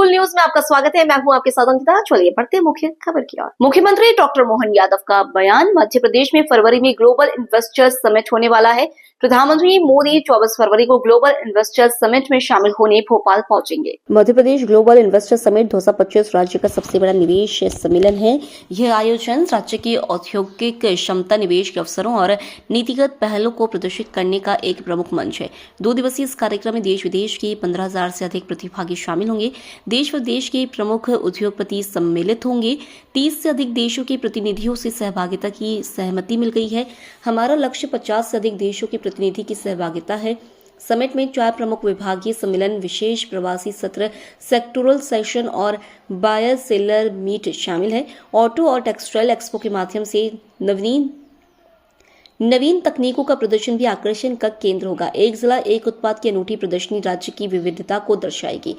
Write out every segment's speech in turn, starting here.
कुल न्यूज में आपका स्वागत है। मैं हूं आपके साथ अंकिता। चलिए बढ़ते हैं मुख्य खबर की ओर। मुख्यमंत्री डॉक्टर मोहन यादव का बयान। मध्य प्रदेश में फरवरी में ग्लोबल इन्वेस्टर्स समिट होने वाला है। प्रधानमंत्री मोदी 24 फरवरी को ग्लोबल इन्वेस्टर्स समिट में शामिल होने भोपाल पहुंचेंगे। Madhya Pradesh global investor summit 2025 राज्य का सबसे बड़ा निवेश सम्मेलन है। यह आयोजन राज्य की औद्योगिक क्षमता, निवेश के अवसरों और नीतिगत पहलों को प्रदर्शित करने का एक प्रमुख मंच है। 2 दिवसीय इस कार्यक्रम में देश विदेश के 15,000 से अधिक प्रतिभागी शामिल होंगे। देश विदेश के प्रमुख उद्योगपति सम्मिलित होंगे। 30 से अधिक देशों के प्रतिनिधियों से सहभागिता की सहमति मिल गई है। हमारा लक्ष्य 50 से अधिक देशों के प्रतिनिधि की सहभागिता है। समिट में 4 प्रमुख विभागीय सम्मेलन, विशेष प्रवासी सत्र, सेक्टोरल सेशन और बायर सेलर मीट शामिल है। ऑटो और टेक्सटाइल एक्सपो के माध्यम से नवीन तकनीकों का प्रदर्शन भी आकर्षण का केंद्र होगा। एक जिला एक उत्पाद की अनूठी प्रदर्शनी राज्य की विविधता को दर्शाएगी।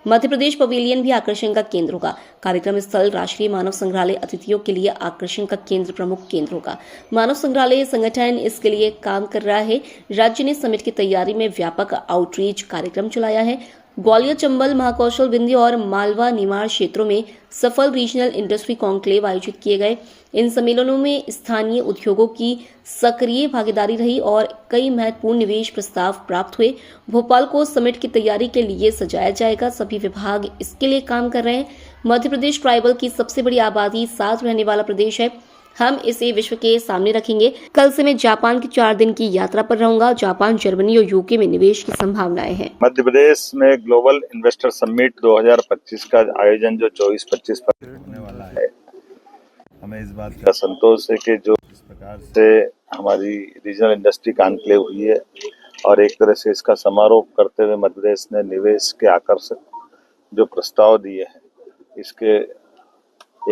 मध्य प्रदेश पवेलियन भी आकर्षण का केंद्र होगा। कार्यक्रम स्थल राष्ट्रीय मानव संग्रहालय अतिथियों के लिए आकर्षण का केंद्र, प्रमुख केंद्र होगा। मानव संग्रहालय संगठन इसके लिए काम कर रहा है। राज्य ने समिट की तैयारी में व्यापक आउटरीच कार्यक्रम चलाया है। ग्वालियर, चंबल, महाकौशल, विंध्य और मालवा निमाड़ क्षेत्रों में सफल रीजनल इंडस्ट्री कॉन्क्लेव आयोजित किए गए। इन सम्मेलनों में स्थानीय उद्योगों की सक्रिय भागीदारी रही और कई महत्वपूर्ण निवेश प्रस्ताव प्राप्त हुए। भोपाल को समिट की तैयारी के लिए सजाया जाएगा। सभी विभाग इसके लिए काम कर रहे हैं। मध्य प्रदेश ट्राइबल की सबसे बड़ी आबादी साथ रहने वाला प्रदेश है। हम इसे विश्व के सामने रखेंगे। कल से मैं जापान की 4 दिन की यात्रा पर रहूंगा। जापान, जर्मनी और यूके में निवेश की संभावनाएं हैं। मध्य प्रदेश में ग्लोबल इन्वेस्टर समिट 2025 का आयोजन जो 24-25 पर होने वाला है, हमें इस बात का संतोष है कि जो इस प्रकार से हमारी रीजनल इंडस्ट्री कॉन्क्लेव हुई है और एक तरह से इसका समारोह करते हुए मध्य प्रदेश ने निवेश के आकर्षक जो प्रस्ताव दिए हैं, इसके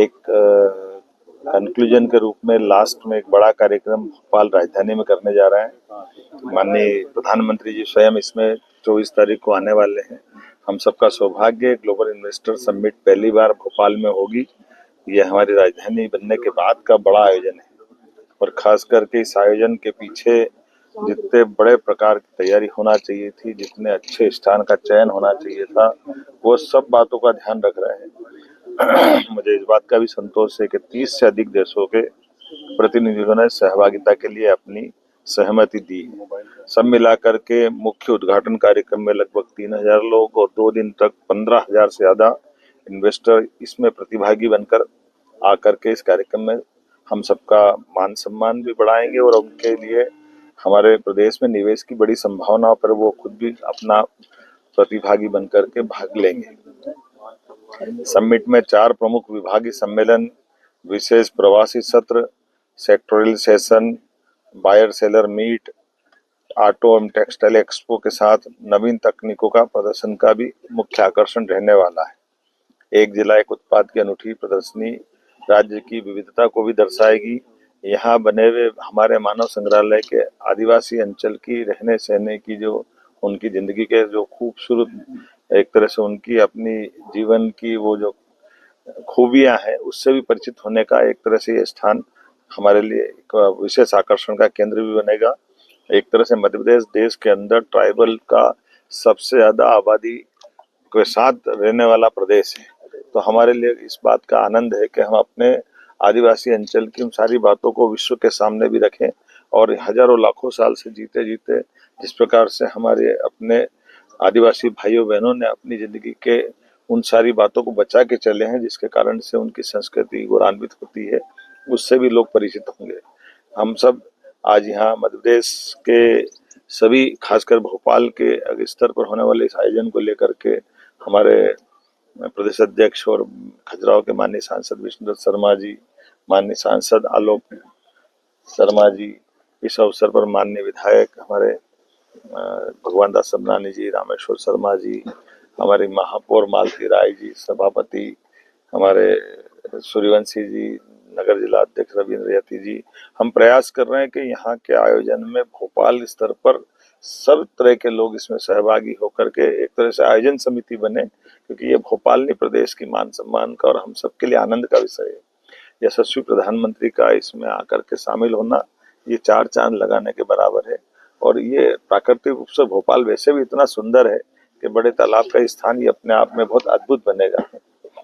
एक कंक्लूजन के रूप में लास्ट में एक बड़ा कार्यक्रम भोपाल राजधानी में करने जा रहे हैं। माननीय प्रधानमंत्री जी स्वयं इसमें 24 तारीख को आने वाले हैं। हम सबका सौभाग्य, ग्लोबल इन्वेस्टर समिट पहली बार भोपाल में होगी। ये हमारी राजधानी बनने के बाद का बड़ा आयोजन है और खास करके इस आयोजन के पीछे जितने बड़े प्रकार की तैयारी होना चाहिए थी, जितने अच्छे स्थान का चयन होना चाहिए था, वो सब बातों का ध्यान रख रहे हैं। मुझे इस बात का भी संतोष है कि 30 से अधिक देशों के प्रतिनिधियों ने सहभागिता के लिए अपनी सहमति दी है। सब मिलाकर के मुख्य उद्घाटन कार्यक्रम में लगभग 3,000 लोग और 2 दिन तक 15,000 से ज्यादा इन्वेस्टर इसमें प्रतिभागी बनकर आकर के इस कार्यक्रम में हम सबका मान सम्मान भी बढ़ाएंगे और उनके लिए हमारे प्रदेश में निवेश की बड़ी संभावना पर वो खुद भी अपना प्रतिभागी बनकर के भाग लेंगे। समिट में 4 प्रमुख विभागीय सम्मेलन, विशेष प्रवासी सत्र, sectoral session, buyer seller meet, auto एवं टेक्सटाइल एक्सपो के साथ नवीन तकनीकों का प्रदर्शन का भी मुख्य आकर्षण रहने वाला है। एक जिला एक उत्पाद की अनूठी प्रदर्शनी राज्य की विविधता को भी दर्शाएगी। यहाँ बने हुए हमारे मानव संग्रहालय के आदिवासी अंचल की रहने सहने की जो उनकी जिंदगी के जो खूबसूरत एक तरह से उनकी अपनी जीवन की वो जो खूबियां हैं, उससे भी परिचित होने का एक तरह से ये स्थान हमारे लिए एक विशेष आकर्षण का केंद्र भी बनेगा। एक तरह से मध्य प्रदेश देश के अंदर ट्राइबल का सबसे ज्यादा आबादी के साथ रहने वाला प्रदेश है, तो हमारे लिए इस बात का आनंद है कि हम अपने आदिवासी अंचल की उन सारी बातों को विश्व के सामने भी रखें और हजारों लाखों साल से जीते जीते जिस प्रकार से हमारे अपने आदिवासी भाइयों बहनों ने अपनी जिंदगी के उन सारी बातों को बचा के चले हैं, जिसके कारण से उनकी संस्कृति गौरवान्वित होती है, उससे भी लोग परिचित होंगे। हम सब आज यहाँ मध्य प्रदेश के सभी खासकर भोपाल के स्तर पर होने वाले इस आयोजन को लेकर के हमारे प्रदेश अध्यक्ष और खजुराहो के माननीय सांसद विष्णुदत्त शर्मा जी, माननीय सांसद आलोक शर्मा जी, इस अवसर पर माननीय विधायक हमारे भगवान दास सबनानी जी, रामेश्वर शर्मा जी, हमारी महापौर मालती राय जी, सभापति हमारे सूर्यवंशी जी, नगर जिला अध्यक्ष रविंद्र यति जी, हम प्रयास कर रहे हैं कि यहाँ के आयोजन में भोपाल स्तर पर सब तरह के लोग इसमें सहभागी होकर के एक तरह से आयोजन समिति बने, क्योंकि ये भोपाल ने प्रदेश की मान सम्मान का और हम सबके लिए आनंद का विषय है। यशस्वी प्रधानमंत्री का इसमें आकर के शामिल होना ये 4 चांद लगाने के बराबर है और ये प्राकृतिक रूप से भोपाल वैसे भी इतना सुंदर है के बड़े तालाब का स्थान ये अपने आप में बहुत अद्भुत बनेगा।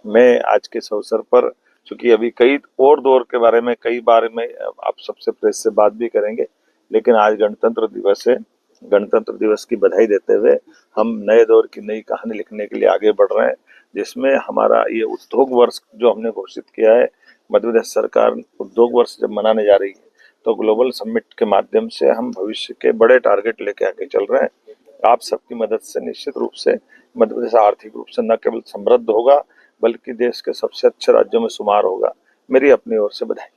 मैं आज के इस अवसर पर, चूंकि अभी कई और दौर के बारे में कई बार में आप सबसे प्रेस से बात भी करेंगे, लेकिन आज गणतंत्र दिवस है। गणतंत्र दिवस की बधाई देते हुए हम नए दौर की नई कहानी लिखने के लिए आगे बढ़ रहे हैं, जिसमें हमारा ये उद्योग वर्ष जो हमने घोषित किया है, मध्य प्रदेश सरकार उद्योग वर्ष जब मनाने जा रही है तो ग्लोबल समिट के माध्यम से हम भविष्य के बड़े टारगेट लेके आगे चल रहे हैं। आप सबकी मदद से निश्चित रूप से मध्य प्रदेश आर्थिक रूप से न केवल समृद्ध होगा, बल्कि देश के सबसे अच्छे राज्यों में शुमार होगा। मेरी अपनी ओर से बधाई।